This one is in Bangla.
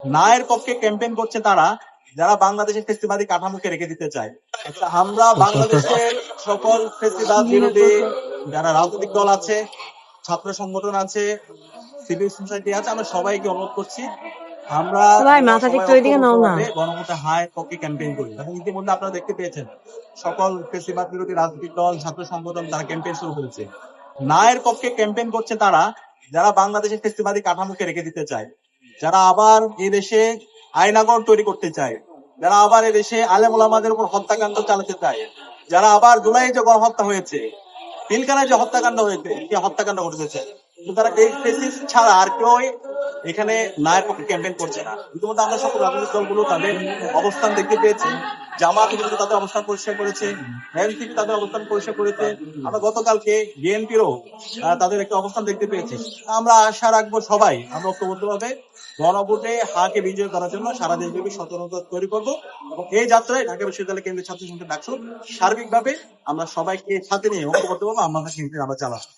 ন্যায়ের পক্ষে ক্যাম্পেইন করছে তারা যারা বাংলাদেশের ফেসিবাদী কাঠামোকে রেখে দিতে চায়। আমরা বাংলাদেশের সকল ফেসিবাদ বিরোধী যারা রাজনৈতিক দল আছে, ছাত্র সংগঠন আছে, সিভিল সোসাইটি আছে, আমরা সবাইকে অনুরোধ করছি আমরা ভাই মাথা ঠিক তো ওইদিকে নাও না। গণভোটে হায়ের পক্ষে ক্যাম্পেইন করি। এবং ইতিমধ্যে আপনারা দেখতে পেয়েছেন সকল ফেসিবাদ বিরোধী রাজনৈতিক দল, ছাত্র সংগঠন তারা ক্যাম্পেইন শুরু করেছে। ন্যায়ের পক্ষে ক্যাম্পেইন করছে তারা যারা বাংলাদেশের ফেসিবাদী কাঠামোকে রেখে দিতে চায়, যারা আবার এই দেশে আইনাগর তৈরি করতে চায়, যারা আবার এই দেশে আলেম ওলামাদের উপর হত্যাকাণ্ড চালাতে চায়, যারা আবার জুলাই যে গণহত্যা হয়েছে, পিলখানায় যে হত্যাকাণ্ড হয়েছে, যে হত্যাকাণ্ড ঘটেছে, তারা এই ফেসিস ছাড়া আর কেউ এখানে ন্যায়ের পক্ষে ক্যাম্পেইন করছে না। ইতিমধ্যে আমরা সকল রাজনৈতিক দলগুলো তাদের অবস্থান দেখতে পেয়েছি। জামাত কিন্তু তাদের অবস্থান পরিষ্কার করেছে, এনসিপি তাদের অবস্থান পরিষ্কার করেছে। আমরা গতকালকে বিএনপিরও তাদের একটা অবস্থান দেখতে পেয়েছি। আমরা আশা রাখবো সবাই আমরা ঐক্যবদ্ধভাবে গণভোটে হাকে বিজয় করার জন্য সারা দেশব্যাপী সচেতনতা তৈরি করবো। এবং এই যাত্রায় ঢাকা বিশ্ববিদ্যালয় কেন্দ্রীয় ছাত্র সংসদ ডাকসু সার্বিকভাবে আমরা সবাইকে সাথে নিয়ে ঐক্যবদ্ধভাবে আমরা চালাবো।